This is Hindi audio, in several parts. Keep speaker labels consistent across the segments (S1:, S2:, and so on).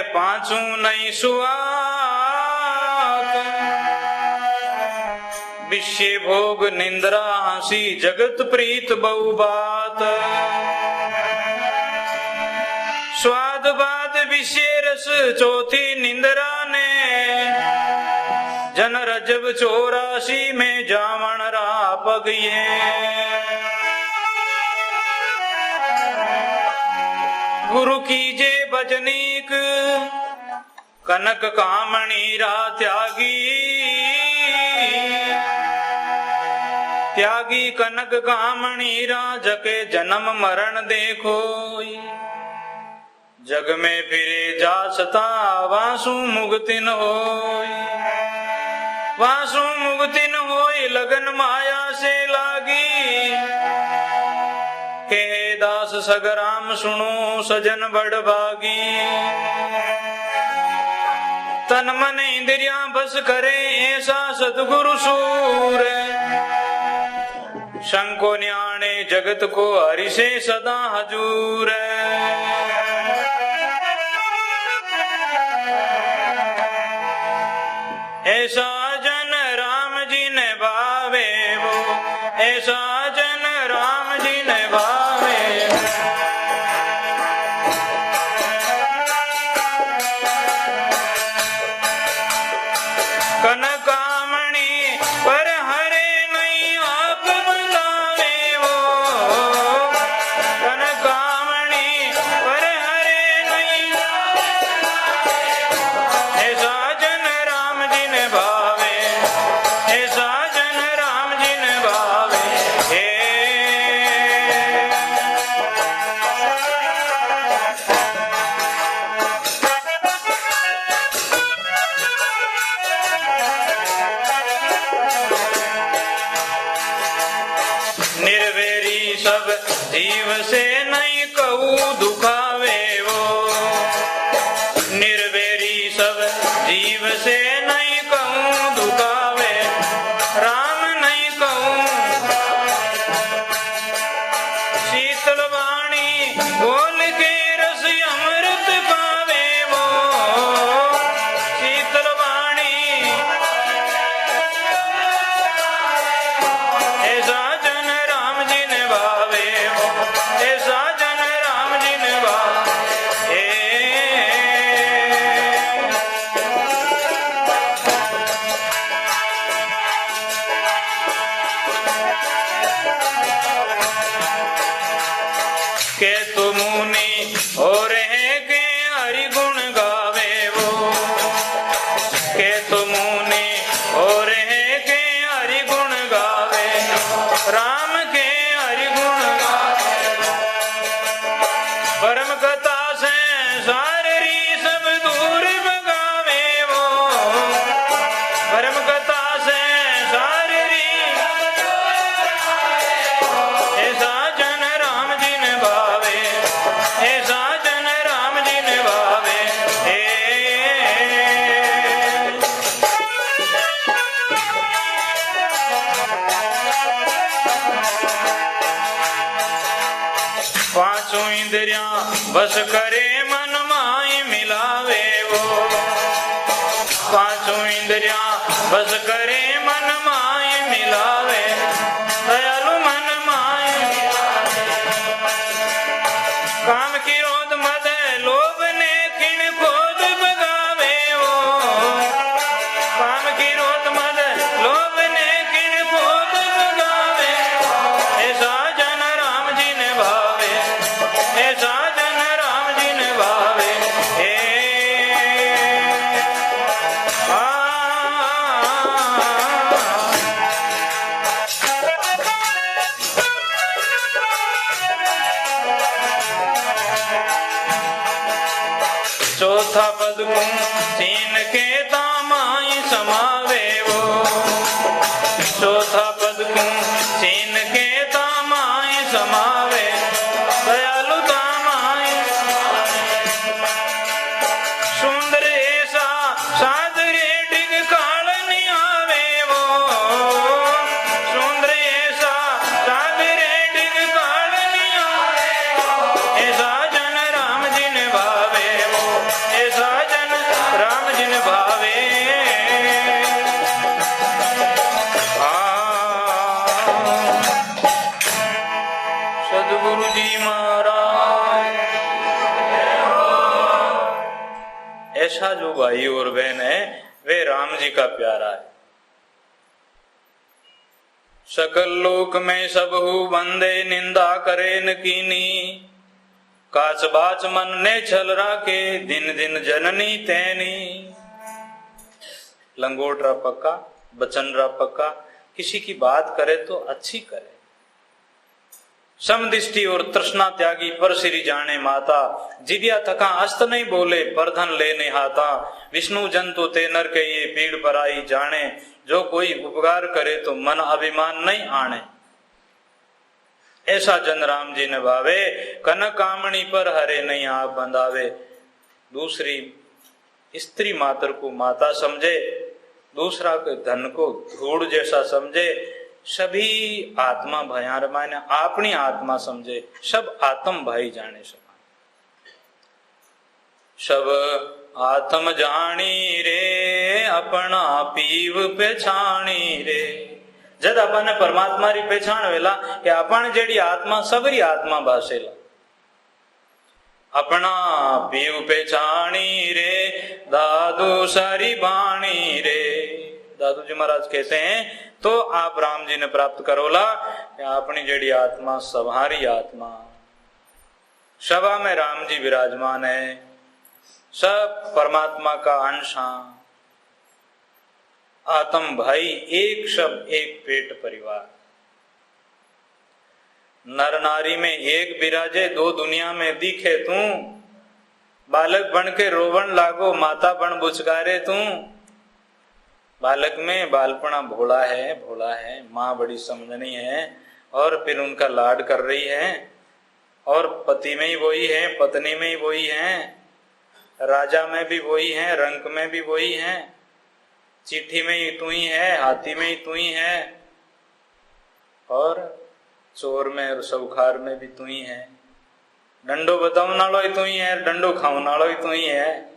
S1: पांचू नहीं सुआत, विषय भोग निंद्रा हंसी जगत प्रीत बहु बात। स्वाद बाद विषय रस चौथी निंद्रा ने, जन रजब 84 में जावण रा पगिए। गुरु कीजे भजनीक कनक कामणी रा त्यागी, त्यागी कनक कामणी रा जके जन्म मरण देखो। जग में फिरे जासता वासु मुक्तिन होय, वासु मुक्तिन होय लगन माया से लागी। के दास सगराम सुनो सजन बड़भागी, तन मन इंद्रिया बस करे ऐसा सतगुरु सूर। शंको न्याणे जगत को हरि से सदा हजूर। ऐसा जन राम जी ने भावे वो, ऐसा जन राम जी ने भावे। कनकामणि पर हरे नहीं आप बुलावे वो, कनकामणि पर हरे नहीं। ऐसा जन राम जी ने भावे, ऐसा जन राम जी ने भावे। निर्वेरी सब जीव से नहीं कहूँ दुखावे वो, निर्वेरी सब जीव से नहीं कहूँ दुखावे। राम नहीं कहूँ शीतल वाणी बोल के रस अमृत पावे वो, शीतल वाणी। ऐसा जन राम जी ने भावे वो, ऐसा जन राम जी ने भावे। के तो मुनि और है के हरि गुण गावे वो, के तो मुनि और है के हरि गुण गावे। राम के हरि गुण गावे, परम कथा से सारी सब दूर भगावे वो, परम कथा से सारी। ऐसा जन राम जी ने भावे, ऐसा जन राम जी ने भावे। पांचों इंद्रिया बस करे मन माई मिलावे वो, पांचों इंद्रिया बस करे मन माई मिलावे। दयालु मन माई मिलावे, काम की क्रोध मद लोभ ने किन क्रोध भगावे वो, काम की क्रोध मद लोभ ने किन क्रोध भगावे। ऐसा जन राम जी ने भावे, ऐसा जन राम जी ने भावे। चौथा पद को तीन के दामाई समावे वो, चौथा पद को तीन के दामाई समावे। दयालु दामाई सुंदर ऐसा सादरे डिग काल नहीं आवे वो, सुंदर ऐसा सादरे डिग काल नहीं आवे। ऐसा जन राम जी ने भावे वो, ऐसा ऐसा जो भाई और बहन है वे राम जी का प्यारा है। सकल लोक में सबहु बंदे निंदा करे न कीनी, काच बाच मन ने छल राखे दिन दिन जननी तैनी। लंगोट रा पक्का, बचन रा पक्का, किसी की बात करे तो अच्छी करे। समदृष्टि और तृष्णा त्यागी पर श्री जाने माता, जिदिया थका अस्त नहीं बोले पर धन लेने हाथा। विष्णु जंतु ते नर के ये पीड़ पराई जाने, जो कोई उपकार करे तो मन अभिमान नहीं आने। ऐसा जन राम जी ने भावे, कनक कामणी पर हरे नहीं आप बंधावे। दूसरी स्त्री मात्र को माता समझे, दूसरा के धन को धूड़ जैसा समझे, सभी आत्मा भयार माने अपनी आत्मा समझे, सब आत्म भाई जाने समान। सब आत्म जानी रे अपना पीव पहचानी रे। जद अपन परमात्मा री पहचान वेला कि अपन जेडी आत्मा सबरी आत्मा भासेला। अपना पीव पहचानी रे दादू सारी बाणी रे। दादू जी महाराज कहते हैं तो आप राम जी ने प्राप्त करोला कि अपनी जेडी आत्मा सभारी आत्मा। सभा में राम जी विराजमान है, सब परमात्मा का अंश। आत्म भाई एक शब्द एक पेट परिवार। नर नारी में एक विराजे दो दुनिया में दिखे तू। बालक बन के रोवन लागो माता बन बुचकारे तू। बालक में बालपना भोला है, माँ बड़ी समझनी है और फिर उनका लाड कर रही है। और पति में ही वही है, पत्नी में ही वही है, राजा में भी वही है, रंक में भी वही है, चिट्ठी में ही तू ही है, हाथी में ही तू ही है, और चोर में और सौखार में भी तू ही है। डंडो बताऊ नालो ही तू ही है, डंडो खाऊ नालो ही तू ही है।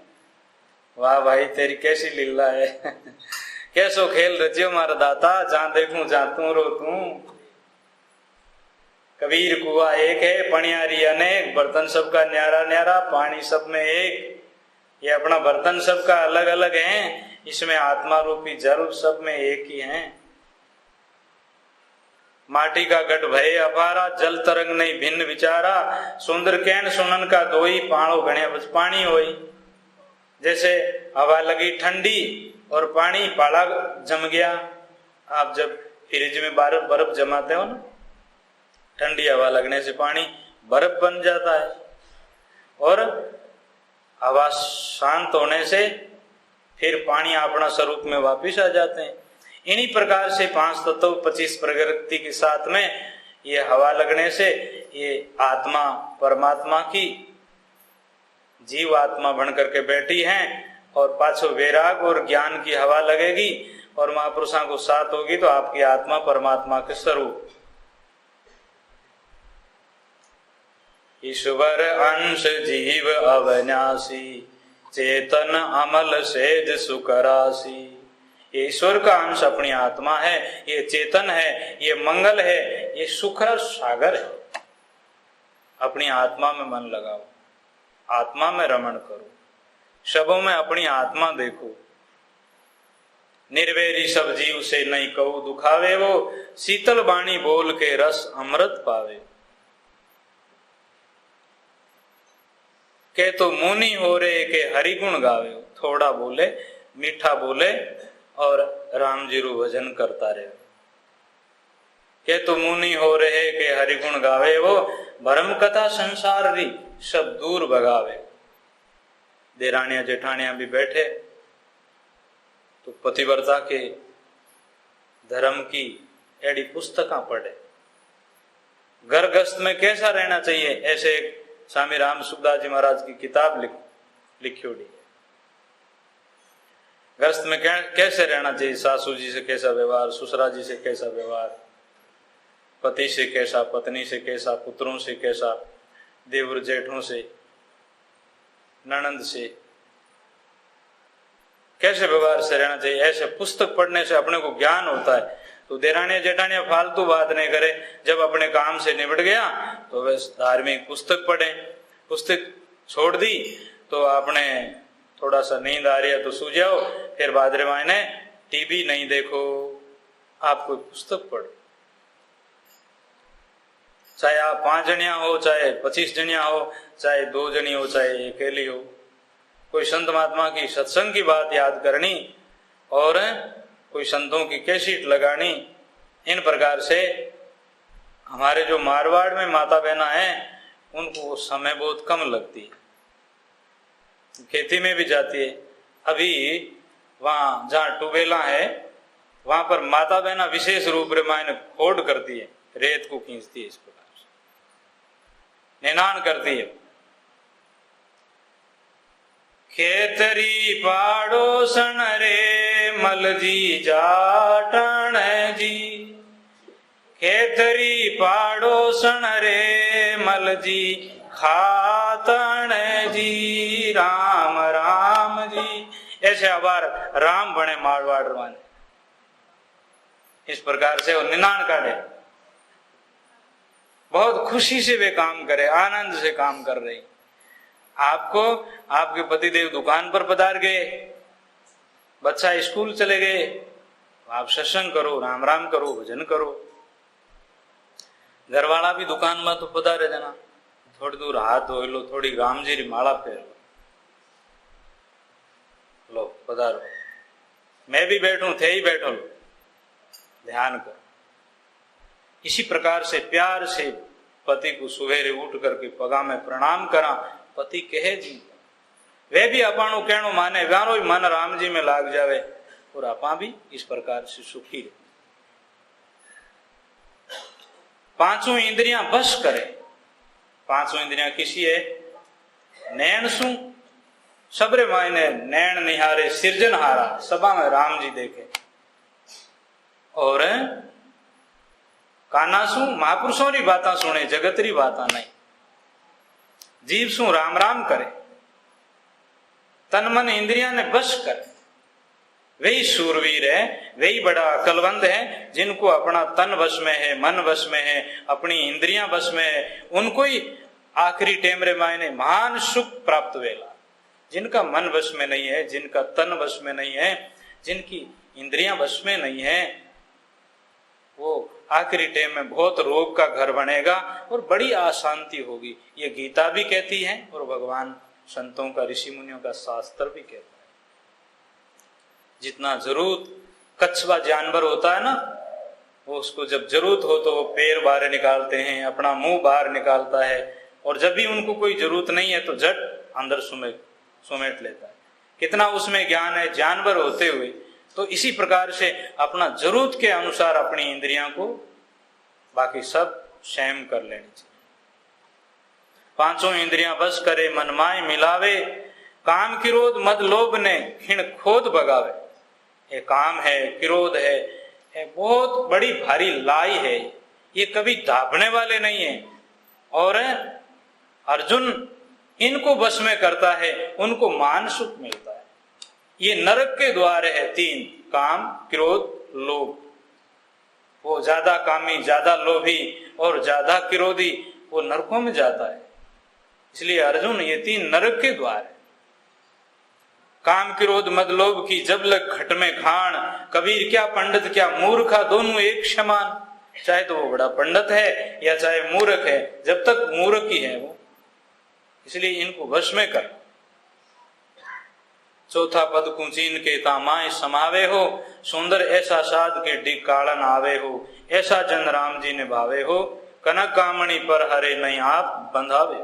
S1: वाह भाई तेरी कैसी लीला है कैसो खेल रचियो मारा दाता, जहां देखूं जहां तू रो तू। कबीर कुआ एक है, पनियारी अनेक, बर्तन सबका न्यारा न्यारा, पानी सब में एक। ये अपना बर्तन सबका अलग अलग है, इसमें आत्मा रूपी जल सब में एक ही है। माटी का गढ़ भय अपारा, जल तरंग नहीं भिन्न विचारा। सुंदर कैन सुनन का दोई, पाणो गण्या बस पानी होई। जैसे हवा लगी ठंडी और पानी पाला जम गया। आप जब फ्रिज में बर्फ जमाते हो ना, ठंडी हवा लगने से पानी बर्फ बन जाता है, और हवा शांत होने से फिर पानी अपना स्वरूप में वापिस आ जाते हैं। इन्हीं प्रकार से 5 तत्व 25 प्रकृति के साथ में ये हवा लगने से ये आत्मा परमात्मा की जीव आत्मा बन करके बैठी है, और पाछो वैराग और ज्ञान की हवा लगेगी और महापुरुषों को साथ होगी तो आपकी आत्मा परमात्मा के स्वरूप। ईश्वर अंश जीव अविनाशी, चेतन अमल सेज सुकरासी। ये ईश्वर का अंश अपनी आत्मा है, ये चेतन है, ये मंगल है, ये सुख सागर है। अपनी आत्मा में मन लगाओ, आत्मा में रमण करो, सबों में अपनी आत्मा देखो। निर्वैरी सब जीव से नहीं कहू दुखावे, वो शीतल बाणी बोल के रस अमृत पावे। के तो मुनि हो रे के हरि गुण गावे, थोड़ा बोले मीठा बोले और राम जी रू भजन करता रहे। के तो मुनि हो रहे के हरि गुण गावे, वो भरम कथा संसार री सब दूर भगावे। देरानिया जेठानिया भी बैठे तो पतिव्रता के धर्म की एडी पुस्तक पढ़े। घर गृहस्थ में कैसा रहना चाहिए, ऐसे स्वामी राम सुखदास जी महाराज की किताब लिखी। गृहस्थ में कैसे रहना चाहिए, सासू जी से कैसा व्यवहार, ससुरा जी से कैसा व्यवहार, पति से कैसा, पत्नी से कैसा, पुत्रों से कैसा, देवर जेठों से, ननंद से कैसे व्यवहार से रहना चाहिए। ऐसे पुस्तक पढ़ने से अपने को ज्ञान होता है। तो देरानिया जेठानिया फालतू बात नहीं करे, जब अपने काम से निपट गया तो वह धार्मिक पुस्तक पढ़े। पुस्तक छोड़ दी तो आपने थोड़ा सा नींद आ रही है तो सो जाओ, फिर भाद्रे महीने टीवी नहीं देखो, आप कोई पुस्तक पढ़ो। चाहे आप 5 जनिया हो, चाहे 25 जनिया हो, चाहे 2 जनी हो, चाहे अकेली हो, कोई संत महात्मा की सत्संग की बात याद करनी और कोई संतों की कैसेट लगानी। इन प्रकार से हमारे जो मारवाड़ में माता बहना है उनको वो समय बहुत कम लगती है, खेती में भी जाती है। अभी वहां जहाँ टूबेला है वहां पर माता बहना विशेष रूप रामायण खोड करती है, रेत को खींचती है, इस प्रकार से निनान करती है। खेतरी पाड़ोसन रे मलजी जाटण जी, खेतरी पाड़ोसन रे मलजी खातण जी, राम राम जी। ऐसे आबार राम बने मारवाड़ रवाने, इस प्रकार से वो निनान काटे, बहुत खुशी से वे काम करे, आनंद से काम कर रही। आपको आपके पतिदेव दुकान पर पधार गए, बच्चा स्कूल चले गए, आप सत्संग करो, राम राम करो, भजन करो। घरवाला भी दुकान में तो पधारे देना, थोड़ी दूर हाथ धो लो, थोड़ी राम जी री माला फेर लो, लो पधारो, मैं भी बैठूं थे ही बैठो, लो ध्यान करो। इसी प्रकार से प्यार से पति को सवेरे उठ करके पगा में प्रणाम करा, पति कहे जी, वे भी अपाणु कहणो माने, व्यारो ही मन राम जी में लाग जावे और आपा भी इस प्रकार से सुखी रहे। 5 इंद्रियां बस करे। 5 इंद्रियां किसी है? नैन सु सबरे मायने नैन निहारे सिरजनहारा, सभा में राम जी देखे। और काना सु महापुरुषों री बातें सुने, जगत री बातें नहीं। जीव सु राम राम करे, तन मन इंद्रिया ने बस करे। वही सूरवीर है, वही बड़ा अकलवंद है, जिनको अपना तन वश में है, मन वश में है, अपनी इंद्रियां वश में है, उनको ही आखिरी टेमरे मायने महान सुख प्राप्त वेला। जिनका मन वश में नहीं है, जिनका तन वश में नहीं है, जिनकी इंद्रियां वश में नहीं है, वो आखिरी टाइम में बहुत रोग का घर बनेगा और बड़ी अशांति होगी। ये गीता भी कहती है और भगवान संतों का, ऋषि मुनियों का शास्त्र भी कहता है। जितना जरूरत कछुआ जानवर होता है ना, वो उसको जब जरूरत हो तो वो पैर बाहर निकालते हैं, अपना मुंह बाहर निकालता है, और जब भी उनको कोई जरूरत नहीं है तो झट अंदर सुमेट लेता है। कितना उसमें ज्ञान है जानवर होते हुए। तो इसी प्रकार से अपना जरूरत के अनुसार अपनी इंद्रियां को बाकी सब संयम कर लेनी चाहिए। 5 इंद्रियां बस करे, मन माय मिलावे, काम क्रोध मद लोभ ने खिण खोद भगावे। ये काम है, क्रोध है, ये बहुत बड़ी भारी लाई है, ये कभी दाबने वाले नहीं है। और अर्जुन इनको बस में करता है, उनको मान सुख मिलता है। ये नरक के द्वार है 3, काम क्रोध लोभ। वो ज्यादा कामी, ज्यादा लोभी और ज्यादा क्रोधी वो नरकों में जाता है। इसलिए अर्जुन ये 3 नरक के द्वार है। काम क्रोध मद लोभ की जब लग खट में खान, कबीर क्या पंडित क्या मूर्खा दोनों एक समान। चाहे तो वो बड़ा पंडित है या चाहे मूर्ख है, जब तक मूर्ख ही है वो। इसलिए इनको वश में कर। चौथा पद कुचीन के तामाए समावे हो, सुंदर ऐसा साध के डिकालन आवे हो, ऐसा जन राम जी ने भावे हो, कनक कामणी पर हरे नहीं आप बंधावे।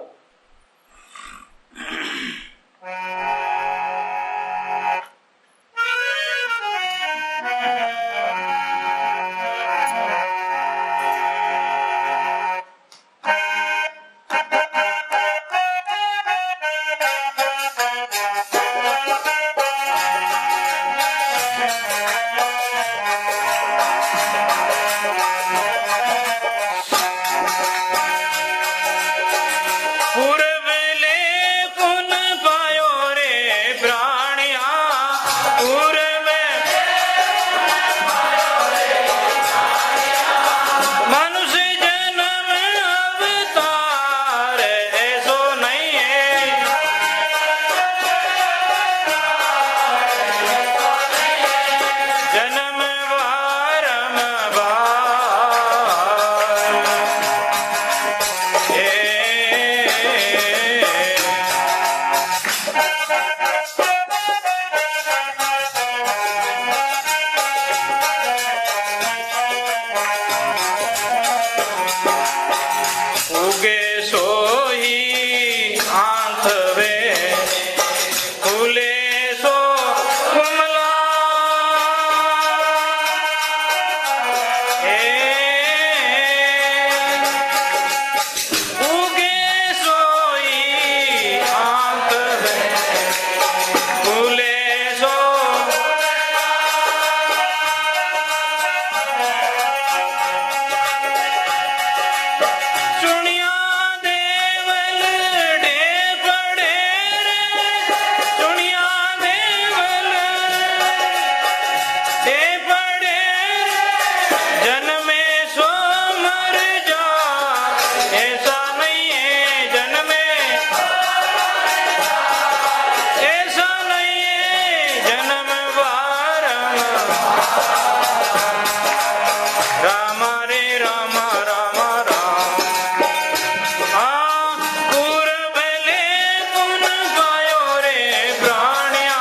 S1: पूरब ले पुन पायो रे जन्मे सो मर जा ऐसा नहीं है जन्मे ऐसा नहीं है जन्म बारम राम रे राम राम राम पूर्वले पुन गायो रे प्राणिया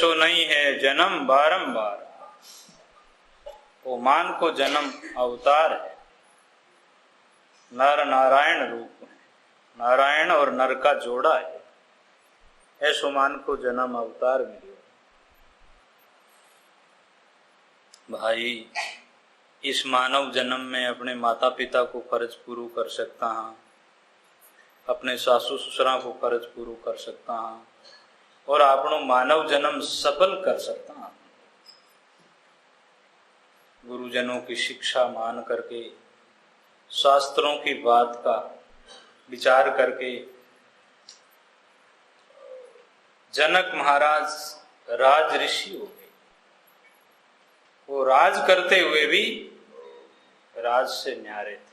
S1: ऐसो नहीं है जन्म बारंबार। वो मान को जन्म अवतार है, नर नारायण रूप है, नारायण और नर का जोड़ा है। ऐसो मान को जन्म अवतार मिलो। भाई इस मानव जन्म में अपने माता पिता को फर्ज पूरू कर सकता हाँ, अपने सासू ससुरा को फर्ज पूरू कर सकता हाँ, और आपनो मानव जन्म सफल कर सकता हाँ। गुरुजनों की शिक्षा मान करके, शास्त्रों की बात का विचार करके, जनक महाराज राज ऋषि हो गए। वो राज करते हुए भी राज से न्यारे थे।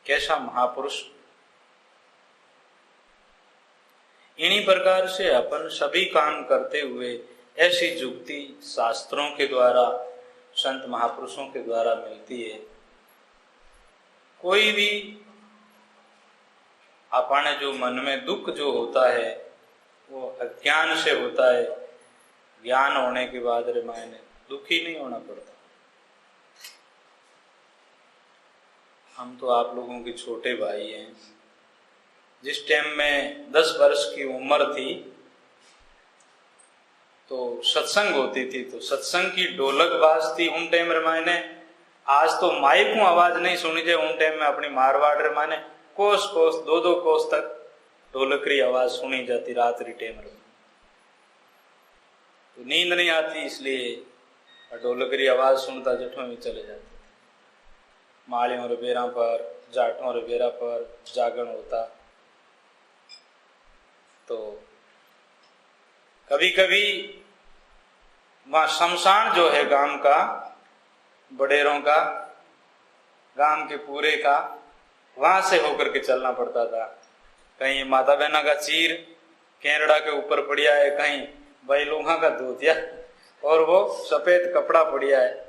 S1: कैसा महापुरुष। इन्हीं प्रकार से अपन सभी काम करते हुए ऐसी जुक्ति शास्त्रों के द्वारा, संत महापुरुषों के द्वारा मिलती है। कोई भी अपने जो मन में दुख जो होता है वो अज्ञान से होता है। ज्ञान होने के बाद रे मायने दुखी नहीं होना पड़ता। हम तो आप लोगों के छोटे भाई हैं। जिस टाइम में 10 वर्ष की उम्र थी तो सत्संग होती थी, तो सत्संग की ढोलक बाजती उन टाइम रे मायने। आज तो माइक को आवाज नहीं सुनी जाए, उन टाइम में अपनी मारवाड़ रे मायने कोस कोस 2-2 कोस तक ढोलकरी आवाज सुनी जाती रात्रि टाइम में। तो नींद नहीं आती, इसलिए ढोलकरी आवाज सुनता जठों में चले जाते। मालियों रे बेरा पर, जाटों रे बेरा पर जागरण होता। तो कभी कभी वहां शमशान जो है गांव का, बड़ेरों का, गांव के पूरे का, वहां से होकर के चलना पड़ता था। कहीं माता बहना का चीर केरड़ा के ऊपर पड़िया है, कहीं बैलोहा का धोतिया और वो सफेद कपड़ा पड़िया है।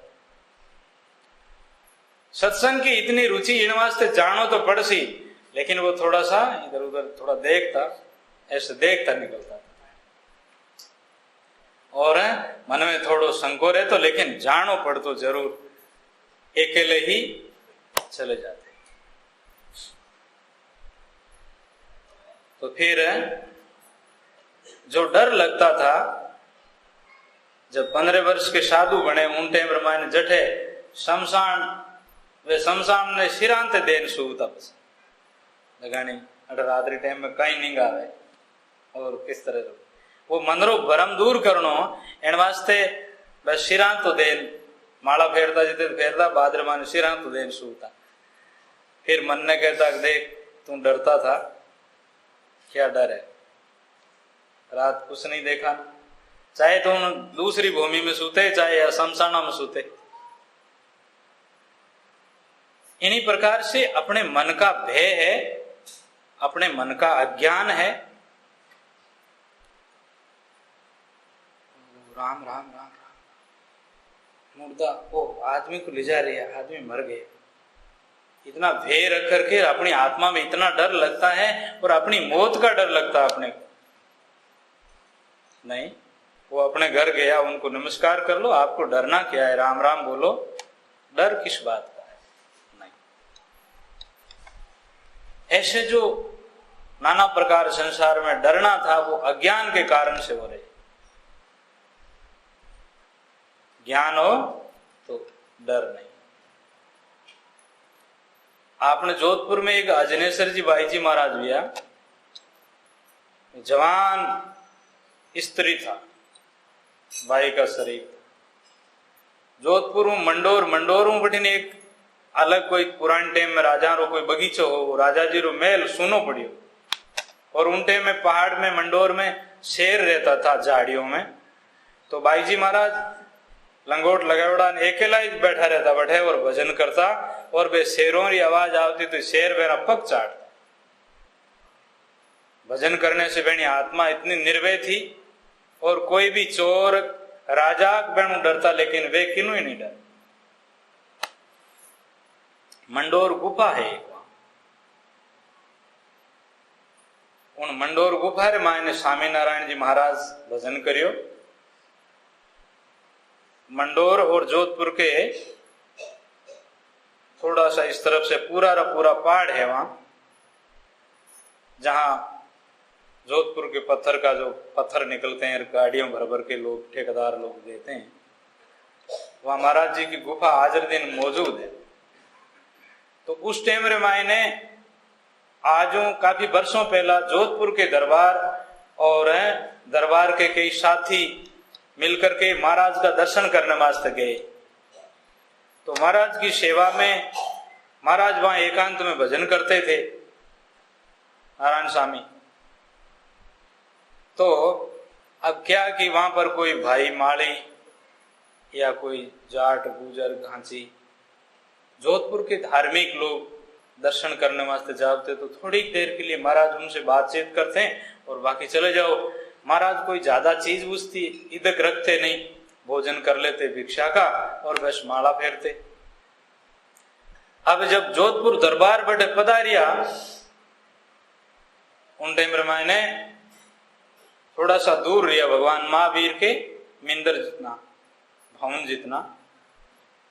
S1: सत्संग की इतनी रुचि इन वास्ते जानो तो पड़ सी, लेकिन वो थोड़ा सा इधर उधर थोड़ा देखता, ऐसे देखता निकलता था। और मन में थोड़ो संकोच है तो, लेकिन जानो पड़ तो जरूर, अकेले ही चले जाते। तो फिर जो डर लगता था, जब 15 वर्ष के साधु बने उन टाइम रमायण जठे शमशान, वे शमशान ने सिरांत देन सूता बस लगानी अट रात्रि टाइम में कहीं नहीं गावे। और किस तरह वो मनरो भरम दूर करनो एन वास्ते बस सिरांत तो देन माला फेरता जिते फेरता भाद्र मान सिरांत तो देन सूता। फिर मन ने कहता देख तू डरता था, क्या डर है, रात कुछ नहीं देखा, चाहे तुम दूसरी भूमि में सूते चाहे या शमशाना में सूते। इन्हीं प्रकार से अपने मन का भय है, अपने मन का अज्ञान है। राम राम राम राम मुर्दा, ओ आदमी को ले जा रही है, आदमी मर गए। इतना भय रख करके अपनी आत्मा में इतना डर लगता है, और अपनी मौत का डर लगता है अपने को। नहीं, वो अपने घर गया, उनको नमस्कार कर लो, आपको डरना क्या है, राम राम बोलो, डर किस बात का है। नहीं, ऐसे जो नाना प्रकार संसार में डरना था वो अज्ञान के कारण से हो रहे। ज्ञान हो तो डर नहीं। आपने जोधपुर में एक अजनेश्वर जी भाई जी महाराज भैया, जवान स्त्री था, भाई का शरीर। जोधपुर में मंडोर में बठीने एक अलग कोई पुराने टाइम में राजा रो कोई बगीचो हो, वो राजा जी रो महल सुनो पड़ियो। और उन टाइम में पहाड़ में मंडोर में शेर रहता था झाड़ियों में। तो भाई जी महाराज लंगोट लगावड़ा अकेला ही बैठा रहता बैठे और भजन करता, और वे शेरों की आवाज आती तो शेर मेरा पग चाटता। भजन करने से बेनी आत्मा इतनी निर्भय थी, और कोई भी चोर राजा बेणु डरता, लेकिन वे किन्नु ही नहीं डर। मंडोर गुफा है एक, उन मंडोर गुफा रे मायने स्वामीनारायण जी महाराज भजन करियो। मंडोर और जोधपुर के थोड़ा सा इस तरफ से पूरा रा पूरा पहाड़ है वहां, जहां जोधपुर के पत्थर का जो पत्थर निकलते हैं गाड़ियों भर भर के लोग ठेकेदार लोग देते हैं, वहां महाराज जी की गुफा आज दिन मौजूद है। तो उस टाइम रे मायने आजों काफी वर्षों पहला जोधपुर के दरबार और दरबार के कई साथी मिलकर के महाराज का दर्शन करने वास्ते गए। तो महाराज की सेवा में महाराज वहां एकांत में भजन करते थे, नारायण स्वामी। तो अब क्या कि वहां पर कोई भाई माली या कोई जाट गुजर घांची जोधपुर के धार्मिक लोग दर्शन करने वास्ते जाते, तो थोड़ी देर के लिए महाराज उनसे बातचीत करते हैं और बाकी चले जाओ। महाराज कोई ज्यादा चीज पूछती इधर रखते नहीं, भोजन कर लेते भिक्षा का और बस माला फेरते। अब जब जोधपुर दरबार बड़े पधारिया, उन टाइम मैंने थोड़ा सा दूर रिया भगवान महावीर के मिंदर जितना भवन जितना,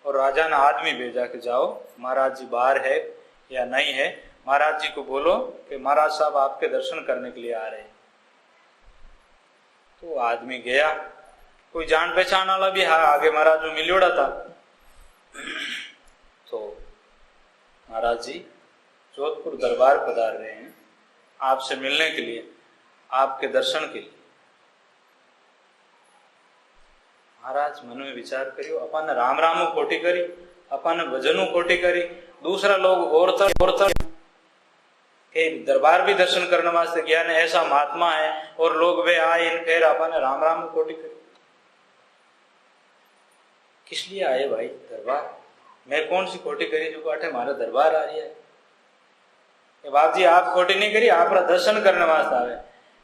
S1: और राजा ने आदमी भेजा कि जाओ महाराज जी बाहर है या नहीं है, महाराज जी को बोलो कि महाराज साहब आपके दर्शन करने के लिए आ रहे हैं। तो आदमी गया, कोई जान पहचान वाला भी आगे महाराज में मिलोड़ा था। तो महाराज जी जोधपुर दरबार पधार रहे हैं आपसे मिलने के लिए, आपके दर्शन के लिए। महाराज मन में विचार करियो, अपन राम राम खोटी करी, अपन भजनों खोटी करी, दूसरा लोग और दरबार भी दर्शन करने वास्ते गया ने, ऐसा महात्मा है और लोग वे आए इन फिर अपन राम राम कोटि करी। किस लिए आए भाई दरबार? मैं कौन सी खोटी करी जो काटे हमारा दरबार आ रही है? बाप जी आप खोटी नहीं करी, आप दर्शन करने वास्ते आवे।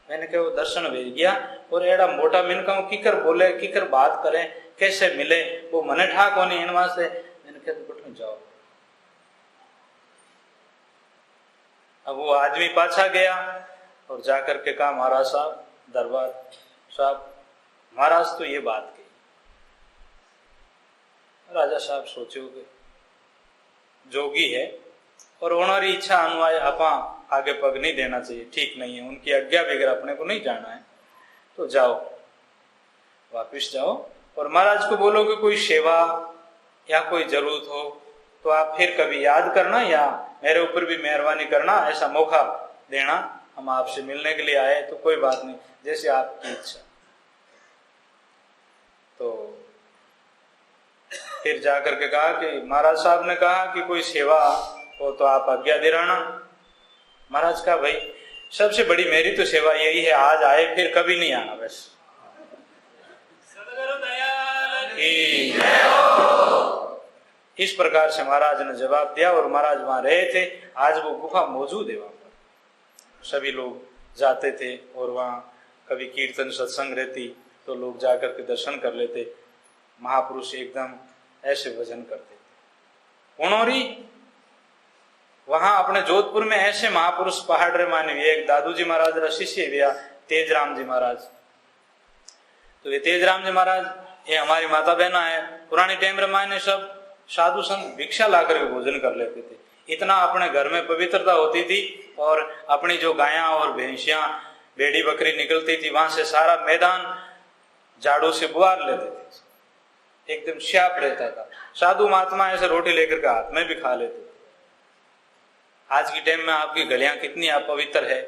S1: मैंने कहा वो दर्शन भेज गया और एड़ा मोटा मिनका किकर बोले किकर बात करें कैसे मिले वो मने ठाक होनी इन वास्ते। मैंने कहा तो कुछ जाओ। अब वो आदमी पाछा गया और जाकर के कहा महाराज साहब दरबार साहब महाराज तो ये बात कही। राजा साहब सोचोगे जोगी है और उन्होंने इच्छा अनुयायी आपा आगे पग नहीं देना चाहिए, ठीक नहीं है, उनकी आज्ञा बगैर अपने को नहीं जाना है, तो जाओ वापिस जाओ और महाराज को बोलो कि कोई सेवा या कोई जरूरत हो तो आप फिर कभी याद करना या मेरे ऊपर भी मेहरबानी करना, ऐसा मौका देना, हम आपसे मिलने के लिए आए तो कोई बात नहीं, जैसे आपकी इच्छा। तो फिर जाकर के कहा कि महाराज साहब ने कहा कि कोई सेवा हो तो आप आज्ञा दिलाना। महाराज का भाई सबसे बड़ी मेरी तो सेवा यही है, आज आए फिर कभी नहीं आना बस। इस प्रकार से महाराज ने जवाब दिया और महाराज वहां रहे थे। आज वो गुफा मौजूद है, वहां पर सभी लोग जाते थे और वहां कभी कीर्तन सत्संग रहती तो लोग जाकर के दर्शन कर लेते। महापुरुष एकदम ऐसे भजन करते थे। उन्होंने वहां अपने जोधपुर में ऐसे महापुरुष पहाड़ रे माने, एक दादू जी महाराज रा शिष्य भैया तेजराम जी महाराज। तो ये तेजराम जी महाराज ये हमारी माता बहना है। पुराने टाइम रे माने सब साधु संत भिक्षा ला करके भोजन कर लेते थे, इतना अपने घर में पवित्रता होती थी। और अपनी जो गायां और भैंसियां बेड़ी बकरी निकलती थी वहां से सारा मैदान झाड़ू से बुआर लेते थे, एकदम श्याप रहता था। साधु महात्मा ऐसे रोटी लेकर के हाथ में भी खा लेते थे। आज की टाइम में आपकी गलियां कितनी अपवित्र है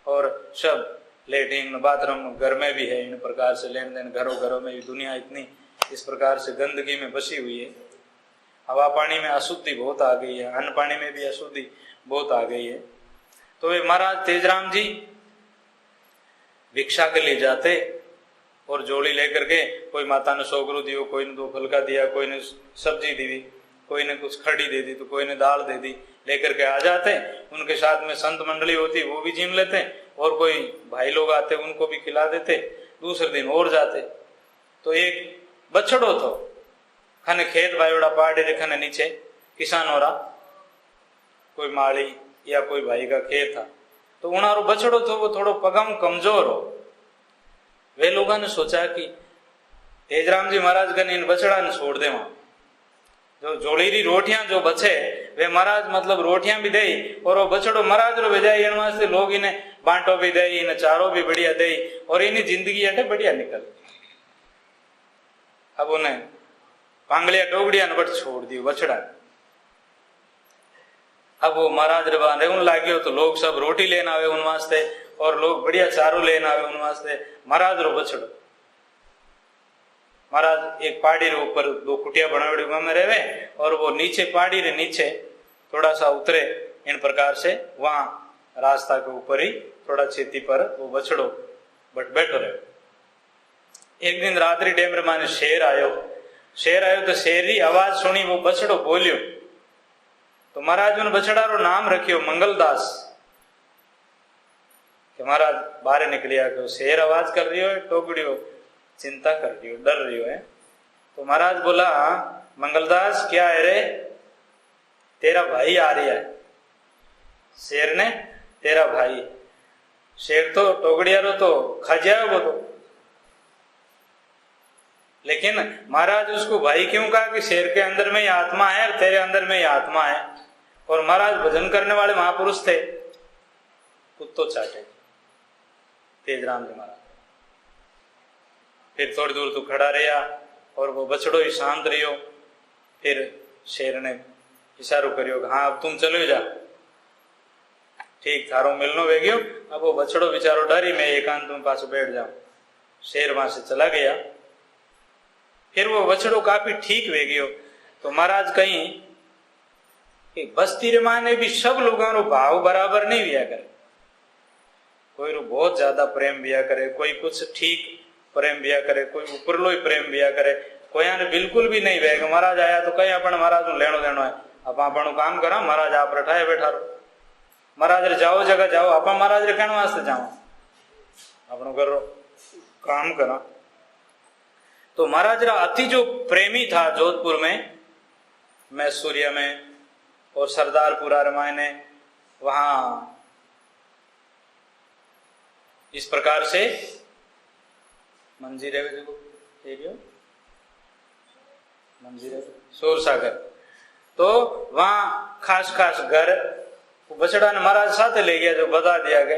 S1: और सब लेटरिन बाथरूम घर में भी है, इन प्रकार से लेन देन घरों घरों में भी दुनिया इतनी इस प्रकार से गंदगी में बसी हुई है। हवा पानी में अशुद्धि बहुत आ गई है, अन्न पानी में भी अशुद्धि बहुत आ गई है। तो वे महाराज तेजराम जी भिक्षा के लिए जाते और जोड़ी लेकर के, कोई माता ने 100 गुरु दियो, कोई ने 2 फलका दिया, कोई ने सब्जी दी, कोई ने कुछ खड़ी दे दी तो कोई ने दाल दे दी, लेकर के आ जाते। उनके साथ में संत मंडली होती वो भी जिम लेते और कोई भाई लोग आते उनको भी खिला देते। दूसरे दिन और जाते तो एक बछड़ो तो खने खेत भाईड़ा पहाड़ी रे खने नीचे किसान हो रहा, कोई माली या कोई भाई का खेत था, तो उनारो बछड़ो तो वो थोड़ो पगम कमजोर हो। वे लोगों ने सोचा कि तेजराम जी महाराज कने इन बछड़ा ने छोड़ दे, वहां जो जोड़ीरी रोटियां जो बचे वे महाराज मतलब रोटियां भी दे और वो बछड़ो महाराज रो भेजाई इन वास्ते लोग इन्हें बांटो भी दे, इन्हें चारो भी बढ़िया दे और इन्हीं जिंदगी अटे बढ़िया निकल। अब उन्हें पांगलिया टोगड़िया ने बट छोड़ दी बछड़ा। अब वो महाराज रे बांधे उन लाग्यो तो लोग सब रोटी लेना आवे उन वास्ते और लोग बढ़िया चारो लेना आवे उन वास्ते। महाराज रो बछड़ो, महाराज एक पहाड़ी रे ऊपर दो कुटिया बनावड़ी में रहे और वो नीचे पहाड़ी रे नीचे थोड़ा सा उतरे इन प्रकार से वहां रास्ता के ऊपर ही थोड़ा छेती पर वो बछड़ो बट बैठो रहे। एक दिन रात्रि टाइम रे माने शेर आयो तो शेर री आवाज सुनी वो बछड़ो बोलियो तो महाराज उन बछड़ा रो नाम रखियो मंगलदास। कि महाराज बाहर निकलिया कि शेर आवाज कर रही हो टोकड़ियो चिंता कर रही हो डर रही हो है। तो महाराज बोला मंगलदास क्या है रे, तेरा भाई आ रही है। शेर ने तेरा भाई, शेर तो टोकड़िया रो तो खा जाए वो तो, लेकिन महाराज उसको भाई क्यों कहा कि शेर के अंदर में ही आत्मा है और तेरे अंदर में ही आत्मा है। और महाराज भजन करने वाले महापुरुष थे, कुत्तो चाटे तेजराम जी महाराज। फिर थोड़ी दूर तो खड़ा रहा और वो बछड़ो ही शांत रहियो। फिर शेर ने इशारो करियो हाँ अब तुम चलो जा, ठीक थारो मिलनो वेगियो। अब वो बछड़ो बेचारो डरी मैं एकांत में पास बैठ जाऊं। शेर वहां से चला गया। फिर वो बछड़ो काफी ठीक वेगियो तो महाराज कहीं बस्ती रे माने भी सब लोगों रो भाव बराबर नहीं दिया करे। कोई रो बहुत ज्यादा प्रेम दिया करे, कोई कुछ ठीक प्रेम दिया करे, कोई ऊपरलो ही प्रेम दिया करे, कोई ने बिल्कुल भी नहीं वेग। महाराज आया तो कहीं अपन महाराज नु लेनो देनो है, आप अपन काम करा महाराज आप रठाए बैठा रो। महाराज रे जाओ जगह जाओ, आप महाराज रे कहने वास्ते जाओ अपन करो काम करा। तो महाराज रा अति जो प्रेमी था जोधपुर में, मैसूरिया में और सरदारपुरा रमायने वहां इस प्रकार से मंजीर शोर सागर, तो वहां खास खास घर बछड़ा ने महाराज साथ ले गया जो बता दिया गया।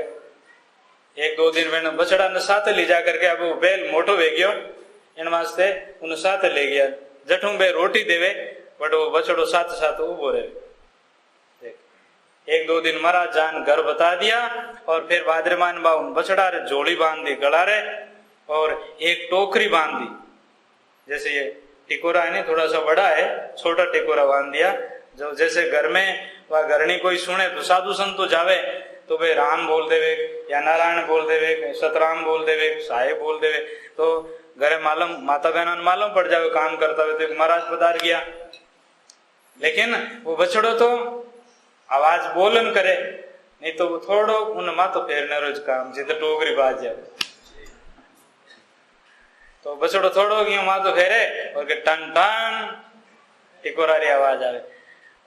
S1: एक दो दिन में बछड़ा ने साथ ले जा करके अब वो बैल मोटो वे गयो इन वास्ते उन्हें साथ ले गया। जठू बे रोटी देवे बट वो बछड़ो साथ साथ उबो रहे। एक दो दिन महाराज जान घर बता दिया और फिर भाद्रमान बाउन बछड़ा रे जोड़ी बांध दी गला रे और एक टोकरी बांध दी। जैसे ये टिकोरा है ना थोड़ा सा बड़ा है, छोटा टिकोरा बांध दिया। जो जैसे घर में वह घरनी कोई सुने तो साधु संत तो जावे तो वे राम बोल देवे या नारायण बोल देवे, सतराम बोल देवे, साहेब बोल देवे, तो घरे मालूम माता बहना मालूम पड़ जावे काम करता हुए तो महाराज पधार गया। लेकिन वो बछड़ो तो आवाज बोलन करे नहीं तो वो थोड़ो उन मातो फेरने रोज काम जित टोकरी बाज जाए तो बछड़ो थोड़ो गयो मातो फेरे और के टन टन टिकोरा री आवाज आवे।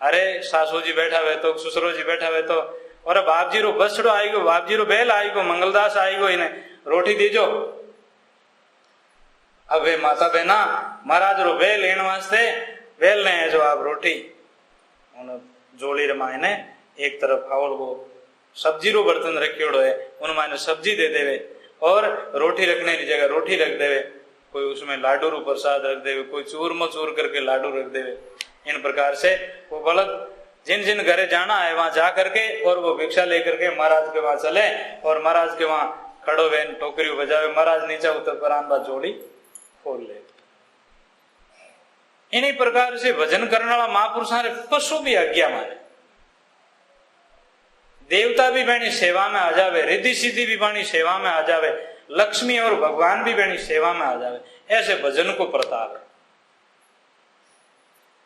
S1: अरे सासू जी बैठा हुए तो ससुरो जी बैठा हुए तो और बाप जी रो बछड़ो आई गो, बाप जी रो बैल आई गो, मंगलदास आई गो, इन्हें रोटी दीजो। अब वे माता बहना महाराज रो बैल लेने वास्ते बैल ने है जो आप रोटी उन जोड़ी रमायने एक तरफ और वो सब्जी रो बर्तन रखियोड़ो है उन मायने सब्जी दे देवे और रोटी रखने की जगह रोटी रख देवे, कोई उसमें लाडू रू प्रसाद रख देवे, कोई चूरमा चूर करके लाडू रख देवे। इन प्रकार से वो बलद जिन जिन घरे जाना है वहां जा करके और वो भिक्षा लेकर के महाराज के वहां चले और महाराज के वहां खड़ो वे टोकरी बजावे। महाराज नीचे उतर पर आन बात जोड़ी खोल ले। इन्हीं प्रकार से भजन करने वाला महापुरुषों रे पशु भी आज्ञा माने, देवता भी बनी सेवा में आ जावे, रिद्धि सिद्धि भी बनी सेवा में आ जावे, लक्ष्मी और भगवान भी बनी सेवा में आ जावे। ऐसे भजन को प्रताप है।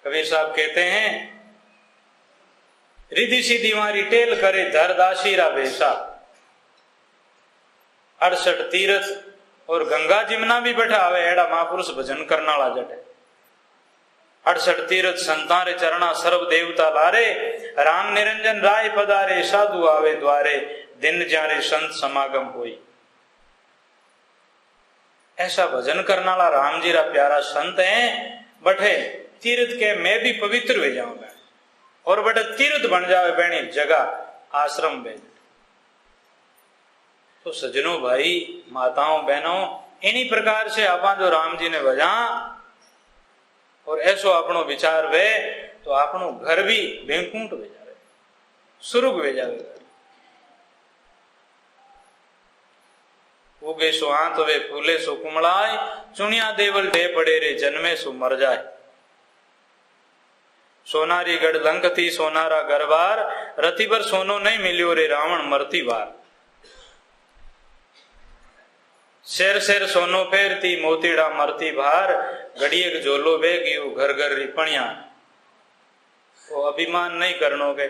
S1: कबीर साहब कहते हैं रिद्धि सिद्धि मारी टेल करे धर दासीरा बेसा, 68 तीर्थ और गंगा जिमना भी बैठा आवे एड़ा महापुरुष भजन करना वाला जट है। 68 तीर्थ संतारे चरणा सर्व देवता लारे, राम निरंजन राय पधारे साधु आवे द्वारे, दिन जारे संत समागम होई। ऐसा भजन करने वाला राम जी रा प्यारा संत है, बठे तीर्थ के मैं भी पवित्र हो जाऊंगा और बटे तीर्थ बन जावे बैणी जगह आश्रम में। तो सजनों भाई माताओं बहनों, इन्हीं प्रकार से आपा जो राम जी ने भजा और ऐसो अपनो विचार वे तो अपनो घर भी बेकुंठ हो जावे, सुर्ग हो जावे। उगे सो आंत वे फूले सो कुमलाय, चुनिया देवल दे पड़े रे जन्मे सो मर जाए। सोनारी गढ़ लंकती सोनारा गरबार, रति भर सोनो नहीं मिलियो रे रावण मरती बार। शेर शेर सोनो फेरती मोतीड़ा मरती भार, घड़िए झोलो बेगियो घर घर रिपणिया। वो अभिमान नहीं करनो के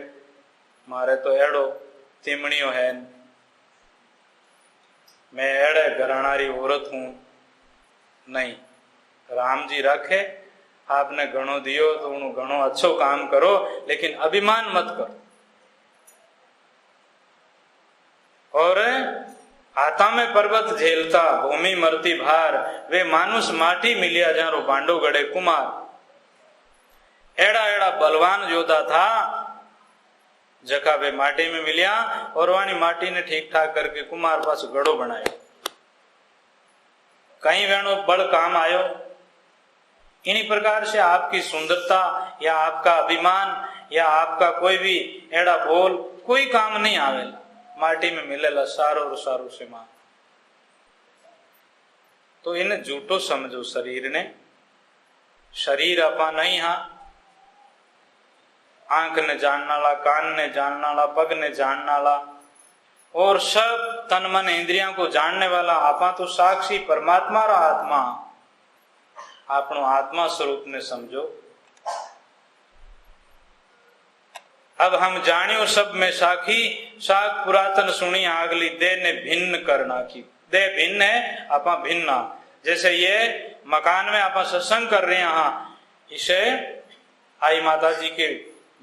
S1: मारे तो एड़ो तिमणियो है, मैं एड़े घराणारी औरत हूं नहीं। राम जी रखे आपने घणो दियो तो उन्होंने घणो अच्छो काम करो, लेकिन अभिमान मत करो। और हाथा में पर्वत झेलता भूमि मरती भार, वे मानुष माटी मिलिया जारो बांडो गड़े कुमार। एड़ा एड़ा बलवान योद्धा था जका वे माटी में मिलिया और वाणी माटी ने ठीक ठाक करके कुमार पास गड़ो बनायो। कहीं वेणो बल काम आयो। इन्हीं प्रकार से आपकी सुंदरता या आपका अभिमान या आपका कोई भी एड़ा बोल कोई काम नहीं आवेला, माटी में मिलेला सारो और सारो से मां। तो इन्हें झूठो समझो शरीर ने। शरीर अपा नहीं, हाँ आंख ने जानने वाला, कान ने जानने वाला, पग ने जानने वाला और सब तन मन इंद्रियों को जानने वाला आपा तो साक्षी परमात्मा रा आत्मा। आपनो आत्मा स्वरूप ने समझो। अब हम जानियो सब में साखी, साख पुरातन सुनी आगली, दे ने भिन्न करना की। दे भिन्न है, आपा भिन्न। जैसे ये मकान में आपा सत्संग कर रहे हैं, हाँ इसे आई माता जी के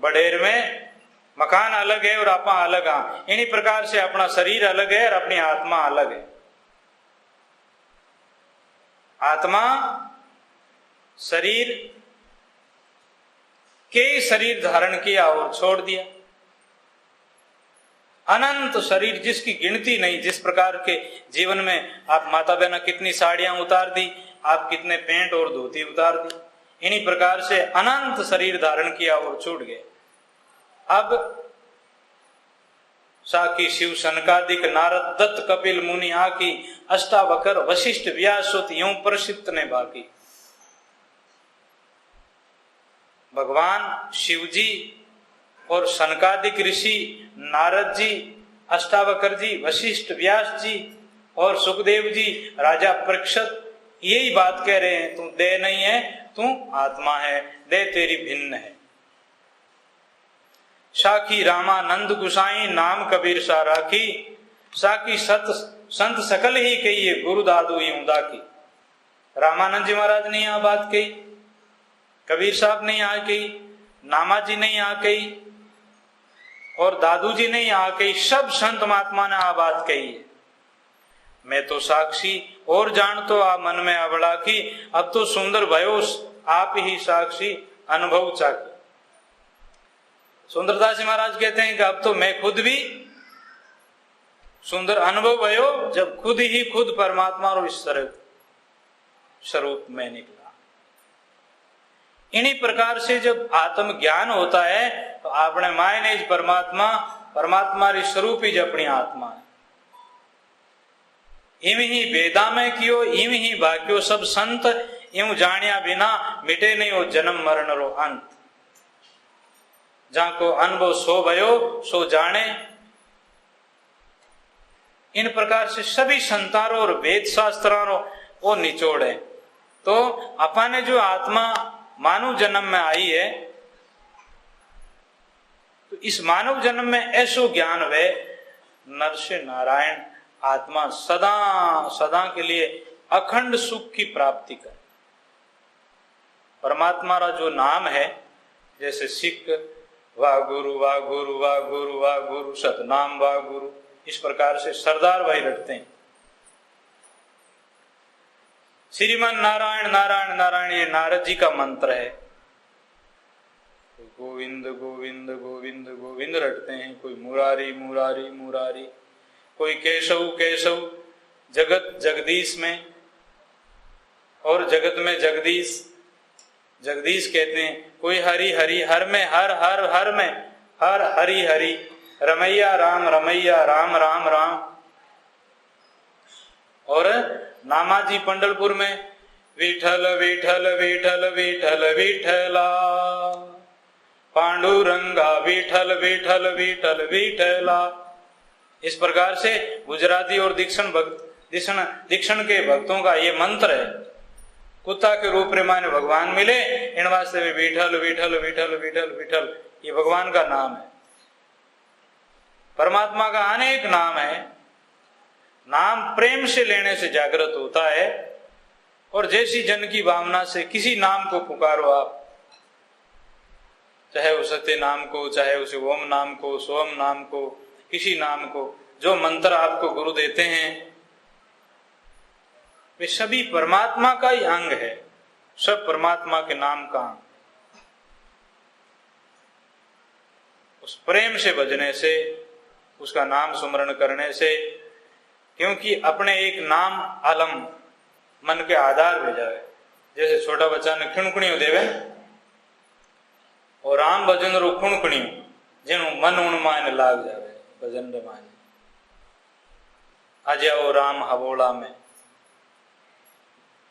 S1: बड़ेर में मकान अलग है और आपा अलग। हाँ इन्हीं प्रकार से अपना शरीर अलग है और अपनी आत्मा अलग है। आत्मा शरीर के शरीर धारण किया और छोड़ दिया। अनंत शरीर जिसकी गिनती नहीं। जिस प्रकार के जीवन में आप माता बहना कितनी साड़ियां उतार दी, आप कितने पेंट और धोती उतार दी, इन्हीं प्रकार से अनंत शरीर धारण किया और छूट गए। अब साकी शिव सनकादिक नारद दत्त कपिल मुनि आकी, अष्टावकर वशिष्ठ व्यास यूं प्रसिद्ध ने बाकी। भगवान शिव जी और सनकादिक ऋषि नारद जी, अष्टावकर जी, वशिष्ठ व्यास जी और सुखदेव जी, राजा परीक्षित यही बात कह रहे हैं, तू देह नहीं है, तू आत्मा है, देह तेरी भिन्न है। साखी रामानंद गुसाई नाम कबीर सा राखी, साकी सत संत सकल ही कहिए गुरु दादू यूंदा की। रामानंद जी महाराज ने यह बात कही, कबीर साहब ने यहाँ कही, नामा जी ने यहाँ कही और दादू जी ने यहाँ कही। सब संत महात्मा ने आ बात कही है। मैं तो साक्षी और जान तो आ मन में अबड़ा की, अब तो सुंदर भयो आप ही साक्षी अनुभव चाकी। सुंदरदास जी महाराज कहते हैं कि अब तो मैं खुद भी सुंदर अनुभव भयो, जब खुद ही खुद परमात्मा और इस स्वरूप में निकला। इन्हीं प्रकार से जब आत्म ज्ञान होता है तो आपने मायने परमात्मा, परमात्मा री स्वरूप ही अपनी आत्मा है। इम ही वेदा में कियो, इम ही भाग्यो सब संत, यूं जानिया बिना मिटे नहीं हो जन्म मरण रो अंत। जहां को अनुभव सो भयो सो जाने। इन प्रकार से सभी संतारों और वेद शास्त्रों वो निचोड़ है। तो अपन ने जो आत्मा मानव जन्म में आई है, तो इस मानव जन्म में ऐसो ज्ञान वे नर से नारायण आत्मा सदा सदा के लिए अखंड सुख की प्राप्ति करे। परमात्मा का जो नाम है, जैसे सिख वाह गुरु वाह गुरु वाह गुरु वाह गुरु, सतनाम वाह गुरु, इस प्रकार से सरदार भाई रटते हैं। श्रीमान नारायण नारायण नारायण ये नारद जी का मंत्र है। गोविंद गोविंद गोविंद गोविंद रटते हैं, कोई मुरारी मुरारी मुरारी, कोई केशव केशव, जगत जगदीश में, और जगत में जगदीश जगदीश कहते हैं, कोई हरि हरि, हर में हर हर हर में हर, हरि हरि, रमैया राम रमैया राम राम राम। और नामाजी पंढरपुर में विठल विठल विठल विठल विठला, पांडुरंगा विठल विठल विठल विठला। इस प्रकार से गुजराती और दक्षिण के भक्तों का ये मंत्र है। कुत्ता के रूप में माने भगवान मिले, इन वास्ते भी विठल विठल विठल विठल विठल ये भगवान का नाम है। परमात्मा का अनेक नाम है। नाम प्रेम से लेने से जागृत होता है, और जैसी जन की भावना से किसी नाम को पुकारो आप, चाहे उस सत्य नाम को, चाहे उस ओम नाम को, सोम नाम को, किसी नाम को, जो मंत्र आपको गुरु देते हैं वे सभी परमात्मा का ही अंग है, सब परमात्मा के नाम का अंग। उस प्रेम से भजने से, उसका नाम सुमरण करने से, क्योंकि अपने एक नाम आलम मन के आधार में जाए। जैसे छोटा बच्चा ने खिणकुणियों देवे और राम भजन रो खुणकुणियों जेनु मन उन मायने लाग जावे भजन रे मायने। आ जाओ राम हबोला में,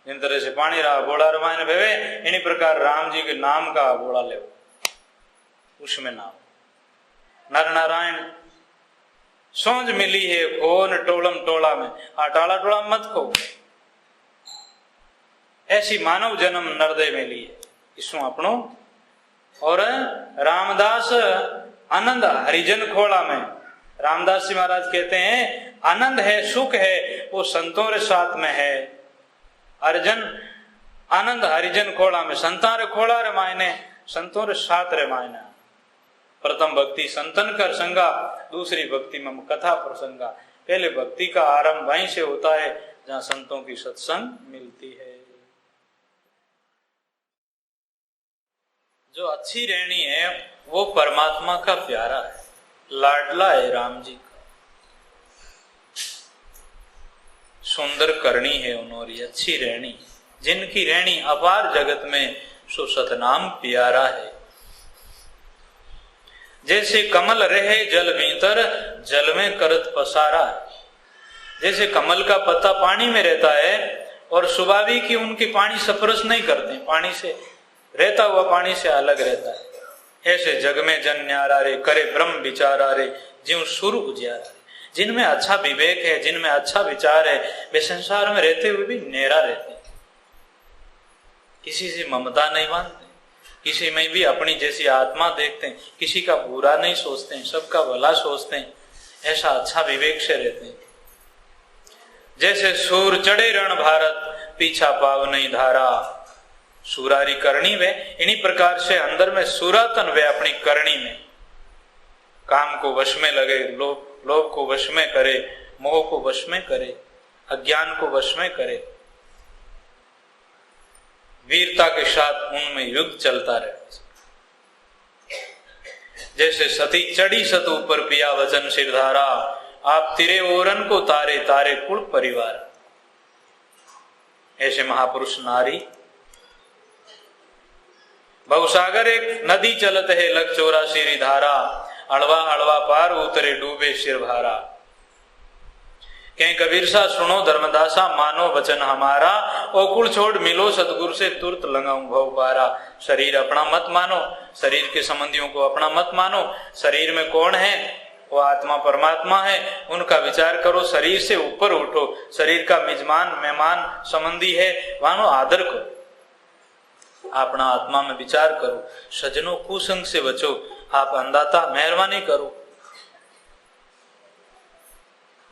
S1: जिन तरह से पानी रहा बोला रे मायने भेवे, इन्हीं प्रकार राम जी के नाम का बोला ले, उसमें नाम नर नारायण सोच मिली है खोन टोलम टोला में, आ टाला टोला मत खो। ऐसी मानव जन्म नरदय में ली है इसमें अपनो। और रामदास आनंद हरिजन खोला में, रामदास जी महाराज कहते हैं आनंद है सुख है वो संतों रे साथ में है। अर्जन आनंद हरिजन खोला में, संता रे खोला रे मायने, संतों रे साथ रे मायने। प्रथम भक्ति संतन कर संगा, दूसरी भक्ति में कथा प्रसंगा। पहले भक्ति का आरंभ वहीं से होता है जहां संतों की सत्संग मिलती है। जो अच्छी रहनी है वो परमात्मा का प्यारा है, लाडला है राम जी का। सुंदर करनी है उन्होंने अच्छी रहनी, जिनकी रहनी अपार जगत में सो सतनाम प्यारा है। जैसे कमल रहे जल भीतर, जल में करत पसारा है। जैसे कमल का पत्ता पानी में रहता है और स्वाभाविक ही उनके पानी स्पर्श नहीं करते, पानी से रहता हुआ पानी से अलग रहता है। ऐसे जग में जन न्यारा रे, करे ब्रह्म विचारा रे, ज्यों सुर उजियारा रे। जिनमें अच्छा विवेक है, जिनमें अच्छा विचार है, वे संसार में रहते हुए भी नेरा रहते हैं। किसी से ममता नहीं मानते, किसी में भी अपनी जैसी आत्मा देखते हैं, किसी का बुरा नहीं सोचते हैं, सबका भला सोचते हैं। ऐसा अच्छा विवेक से रहते हैं। जैसे सूर चढ़े रण भारत, पीछा पाव नहीं धारा। सूरारी करनी वे, इन्हीं प्रकार से अंदर में सूरातन वे अपनी करनी में काम को वश में लगे, लोभ को वश में करे, मोह को वश में करे, अज्ञान को वश में करे। वीरता के साथ उनमें युद्ध चलता रहे। जैसे सती चढ़ी सत ऊपर पिया वचन सिरधारा, आप तिरे ओरन को तारे तारे कुल परिवार। ऐसे महापुरुष नारी। भवसागर एक नदी चलत है लग 84 धारा, अड़वा अड़वा पार उतरे डूबे सिर भारा। कहीं कबीर सा सुनो धर्मदासा, मानो वचन हमारा, ओकुल छोड़ मिलो सतगुरु से तुरत लगाऊं भव पारा। शरीर अपना मत मानो, शरीर के संबंधियों को अपना मत मानो। शरीर में कौन है? वो आत्मा परमात्मा है, उनका विचार करो। शरीर से ऊपर उठो, शरीर का मेजमान मेहमान संबंधी है, वहां आदर करो। अपना आत्मा में विचार करो। सजनों कुसंग से बचो, आप अंधाता मेहरबानी करो।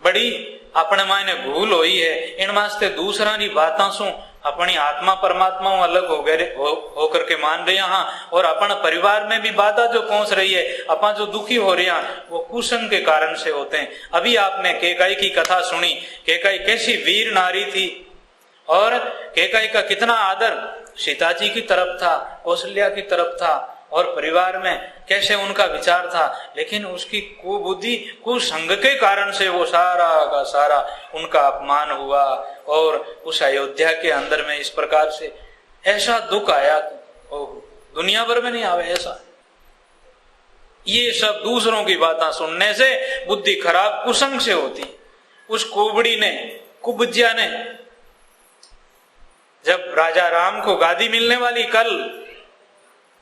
S1: बड़ी अपने मायने भूल हुई है, इन वास्ते दूसरा नी बातों सु अपनी आत्मा परमात्मा अलग हो गए हो करके मान रहे हाँ, और अपन परिवार में भी बाधा जो पहुंच रही है, अपन जो दुखी हो रहे हैं वो कुसंग के कारण से होते हैं। अभी आपने केकाई की कथा सुनी, केकाई कैसी वीर नारी थी और केकाई का कितना आदर सीता जी की तरफ था, कौशल्या की तरफ था, और परिवार में कैसे उनका विचार था, लेकिन उसकी कुबुद्धि कुसंग के कारण से वो सारा का सारा उनका अपमान हुआ और उस अयोध्या के अंदर में इस प्रकार से ऐसा दुख आया, ओह दुनिया भर में नहीं आवे ऐसा। ये सब दूसरों की बातें सुनने से बुद्धि खराब कुसंग से होती। उस कुबड़ी ने, कुब्जिया ने, जब राजा राम को गादी मिलने वाली कल,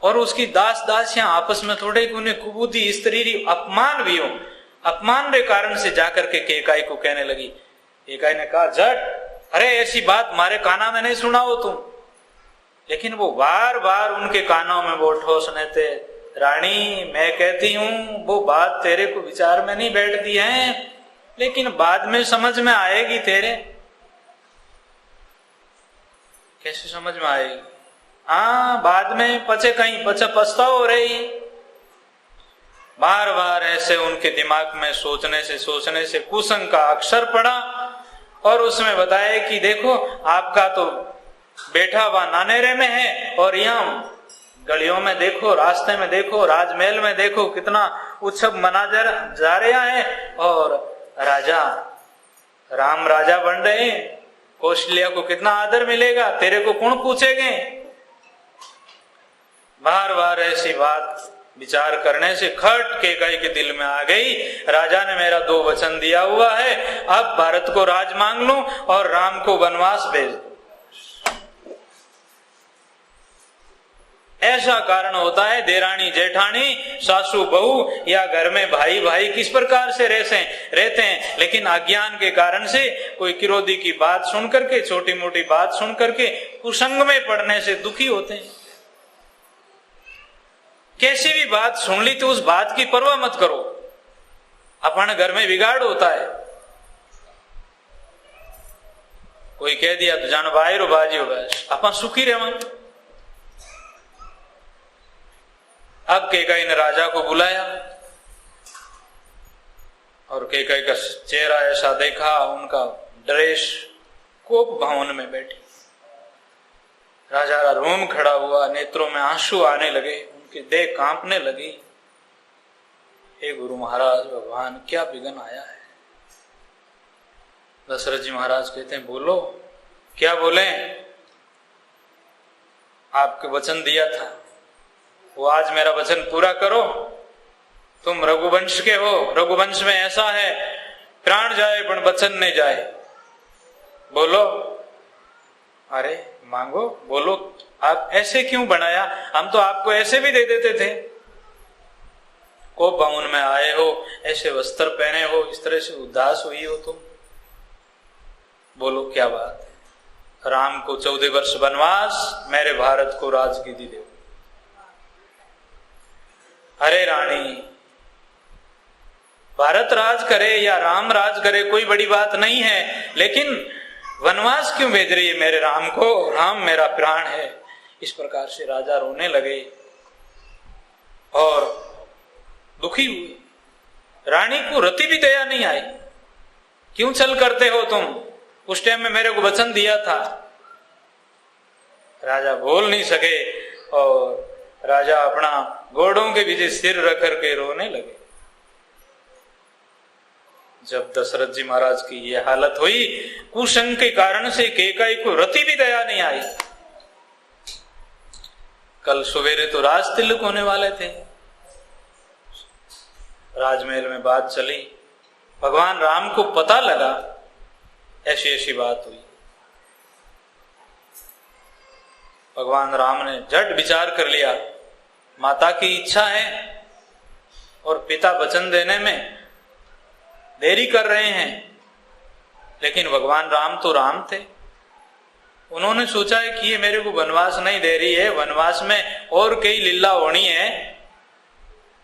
S1: और उसकी दास दासियां आपस में थोड़े उन्हें कुबुद्धि स्त्री अपमान भी हो, अपमान के कारण से जाकर के केकाई को कहने लगी। केकाई ने कहा झट, अरे ऐसी बात मारे काना में नहीं सुनाओ तुम। लेकिन वो बार बार उनके कानों में वो ठोसने थे, रानी मैं कहती हूं वो बात तेरे को विचार में नहीं बैठती है, लेकिन बाद में समझ में आएगी तेरे। कैसे समझ में आएगी? हाँ, बाद में पचे कहीं पछताओ हो रही। बार बार ऐसे उनके दिमाग में सोचने से कुसंग का अक्षर पड़ा, और उसमें बताया कि देखो आपका तो बैठा हुआ नानेरे में है, और यहाँ गलियों में देखो, रास्ते में देखो, राजमहल में देखो कितना उत्सव मना जा रहा है, और राजा राम राजा बन रहे हैं, कौशल्या को कितना आदर मिलेगा, तेरे को कौन पूछेंगे। बार बार ऐसी बात विचार करने से खट केकाई के दिल में आ गई, राजा ने मेरा 2 वचन दिया हुआ है, अब भारत को राज मांग लूं और राम को वनवास भेज दूं। ऐसा कारण होता है देरानी जेठानी, सासू बहू, या घर में भाई भाई किस प्रकार से रहते हैं, लेकिन अज्ञान के कारण से कोई किरोधी की बात सुन करके, छोटी मोटी बात सुन करके कुसंग में पड़ने से दुखी होते हैं। कैसी भी बात सुन ली तो उस बात की परवाह मत करो, अपने घर में बिगाड़ होता है। कोई कह दिया तो जान भाई रो बाजी हो, बस अपन सुखी रहे। अब केकाई ने राजा को बुलाया, और केकाई का चेहरा ऐसा देखा, उनका ड्रेस, कोप भवन में बैठी, राजा का रोम खड़ा हुआ, नेत्रों में आंसू आने लगे, उनकी देह कांपने लगी। हे गुरु महाराज, भगवान क्या विघ्न आया है। दशरथ जी महाराज कहते हैं बोलो। क्या बोले? आपके वचन दिया था, वो आज मेरा वचन पूरा करो। तुम रघुवंश के हो, रघुवंश में ऐसा है प्राण जाए पर वचन नहीं जाए। बोलो। अरे मांगो, बोलो। आप ऐसे क्यों बनाया? हम तो आपको ऐसे भी दे देते थे। कोप भवन में आए हो, ऐसे वस्त्र पहने हो, इस तरह से उदास हुई हो तुम। बोलो क्या बात है? राम को 14 वर्ष वनवास, मेरे भारत को राजगद्दी दो। अरे रानी, भारत राज करे या राम राज करे कोई बड़ी बात नहीं है, लेकिन वनवास क्यों भेज रही है मेरे राम को? राम मेरा प्राण है। इस प्रकार से राजा रोने लगे और दुखी हुए। रानी को रति भी दया नहीं आई। क्यों छल करते हो तुम? उस टाइम में मेरे को वचन दिया था। राजा बोल नहीं सके और राजा अपना घोड़ों के पीछे सिर रख करके रोने लगे। जब दशरथ जी महाराज की ये हालत हुई, कुसंग के कारण से केकाई को रति भी दया नहीं आई। कल सवेरे तो राज तिलक होने वाले थे, राजमहल में बात चली, भगवान राम को पता लगा ऐसी ऐसी बात हुई। भगवान राम ने झट विचार कर लिया, माता की इच्छा है और पिता वचन देने में देरी कर रहे हैं, लेकिन भगवान राम तो राम थे। उन्होंने सोचा है कि ये मेरे को वनवास नहीं दे रही है, वनवास में और कई लीला होनी है,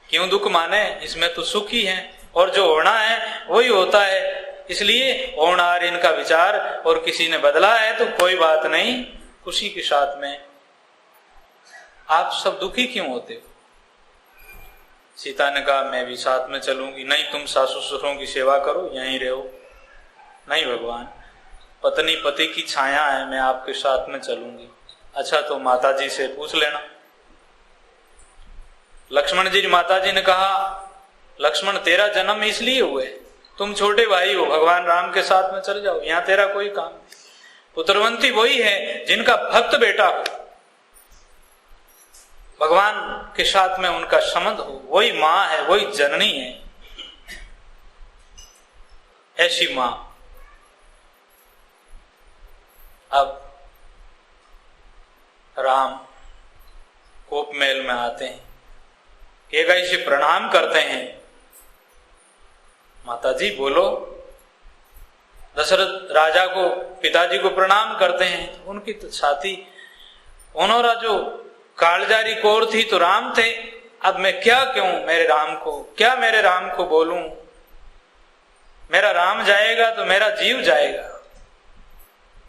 S1: क्यों दुख माने, इसमें तो सुख ही है और जो होना है वही होता है। इसलिए होनहार इनका विचार, और किसी ने बदला है तो कोई बात नहीं, खुशी के साथ में। आप सब दुखी क्यों होते हो? सीता ने कहा मैं भी साथ में चलूंगी। नहीं, तुम सासू ससुरों की सेवा करो, यहीं रहो। नहीं भगवान, पत्नी पति की छाया है, मैं आपके साथ में चलूंगी। अच्छा तो माता जी से पूछ लेना। लक्ष्मण जी माता जी ने कहा लक्ष्मण तेरा जन्म इसलिए हुए, तुम छोटे भाई हो, भगवान राम के साथ में चल जाओ, यहाँ तेरा कोई काम नहीं। पुत्रवंती वही है जिनका भक्त बेटा हो, भगवान के साथ में उनका संबंध हो, वही माँ है, वही जननी है। ऐसी माँ। अब राम कोप महल में आते हैं, केकई से प्रणाम करते हैं। माता जी बोलो। दशरथ राजा को, पिताजी को प्रणाम करते हैं। उनकी तो छाती उन्होंने जो कालजारी कोर थी तो राम थे। अब मैं क्या कहूं मेरे राम को, क्या मेरे राम को बोलूं? मेरा राम जाएगा तो मेरा जीव जाएगा,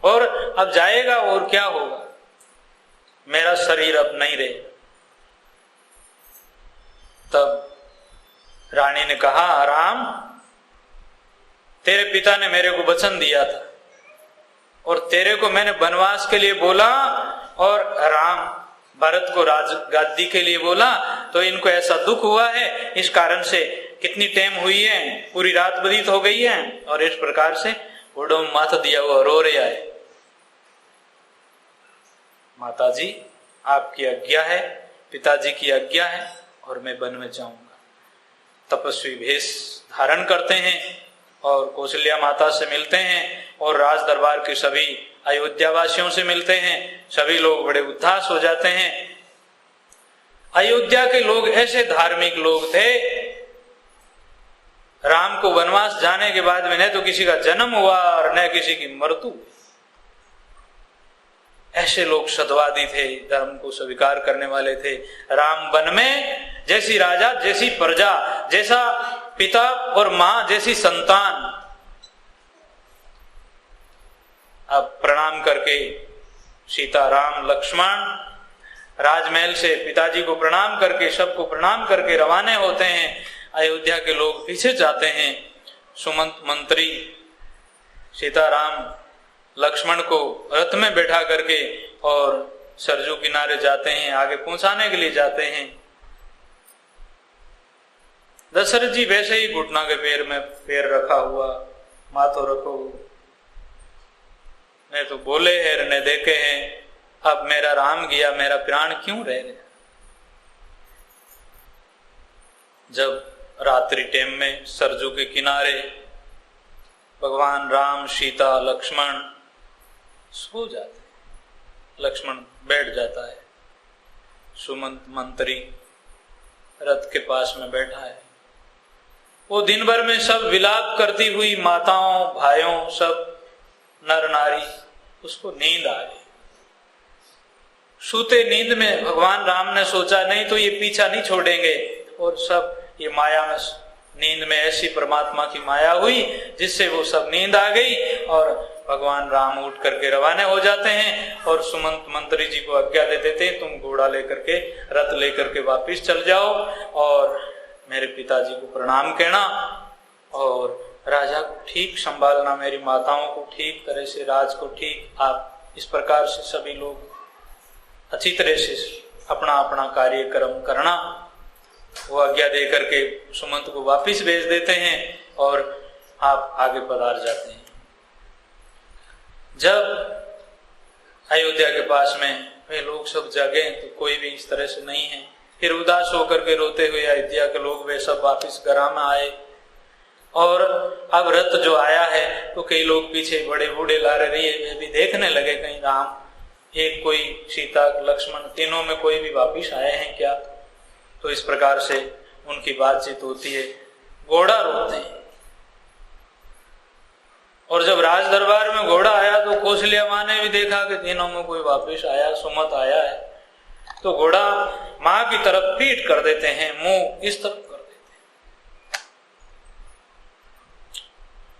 S1: और अब जाएगा और क्या होगा, मेरा शरीर अब नहीं रहे। तब रानी ने कहा राम, तेरे पिता ने मेरे को वचन दिया था और तेरे को मैंने वनवास के लिए बोला, और राम भरत को राजगादी के लिए बोला, तो इनको ऐसा दुख हुआ है। इस कारण से कितनी टाइम हुई है, पूरी रात व्यतीत हो गई है, और इस प्रकार से बूढ़ों में माथा दिया हुआ रो रहा है। माता जी आपकी आज्ञा है, पिताजी की आज्ञा है, और मैं वन में जाऊंगा। तपस्वी भेष धारण करते हैं और कौशल्या माता से मिलते हैं, और राज दरबार के सभी अयोध्यावासियों से मिलते हैं। सभी लोग बड़े उदास हो जाते हैं। अयोध्या के लोग ऐसे धार्मिक लोग थे, राम को वनवास जाने के बाद में न तो किसी का जन्म हुआ और न किसी की मृत्यु। ऐसे लोग सत्यवादी थे, धर्म को स्वीकार करने वाले थे। राम वन में जैसी राजा, जैसी प्रजा, जैसा पिता और मां, जैसी संतान। अब प्रणाम करके सीता, राम, लक्ष्मण राजमहल से पिताजी को प्रणाम करके, सबको प्रणाम करके रवाने होते हैं। अयोध्या के लोग पीछे जाते हैं। सुमंत मंत्री सीता, राम, लक्ष्मण को रथ में बैठा करके और सरजू किनारे जाते हैं, आगे पहुंचाने के लिए जाते हैं। दशरथ जी वैसे ही घुटना के पैर में पैर रखा हुआ, माथो रखो, नहीं तो बोले हैं ने देखे हैं, अब मेरा राम गया, मेरा प्राण क्यों रह गया। जब रात्रि टाइम में सरजू के किनारे भगवान राम, सीता, लक्ष्मण सो जाते, लक्ष्मण बैठ जाता है, सुमंत मंत्री रथ के पास में बैठा है। वो दिन भर में सब विलाप करती हुई माताओं, भाइयों, सब नर नारी, उसको नींद आ गई। सूते नींद में भगवान राम ने सोचा नहीं तो ये पीछा नहीं छोड़ेंगे, और सब ये माया में, नींद में ऐसी परमात्मा की माया हुई जिससे वो सब नींद आ गई, और भगवान राम उठ करके रवाना हो जाते हैं। और सुमंत मंत्री जी को आज्ञा दे देते हैं, तुम घोड़ा लेकर के, रथ लेकर के वापिस चल जाओ, और मेरे पिताजी को प्रणाम कहना, और राजा को ठीक संभालना, मेरी माताओं को ठीक तरह से, राज को ठीक। आप इस प्रकार से सभी लोग अच्छी तरह से अपना अपना कार्यक्रम करना। वो आज्ञा दे करके सुमंत को वापिस भेज देते हैं, और आप आगे पधार जाते हैं। जब अयोध्या के पास में वे लोग सब जागे तो कोई भी इस तरह से नहीं है। फिर उदास होकर के रोते हुए अयोध्या के लोग वे सब वापिस घरा में आए, और अब रथ जो आया है तो कई लोग पीछे बड़े बूढ़े ला रहे हैं, वे भी देखने लगे कहीं राम, एक कोई सीता, लक्ष्मण, तीनों में कोई भी वापिस आए हैं क्या। तो इस प्रकार से उनकी बातचीत होती है। घोड़ा रोते हैं, और जब राज दरबार में घोड़ा आया तो कौशल्या माँ ने भी देखा कि तीनों में कोई वापिस आया, सुमत आया है, तो घोड़ा माँ की तरफ पीठ कर देते हैं, मुंह इस तरफ कर देते हैं।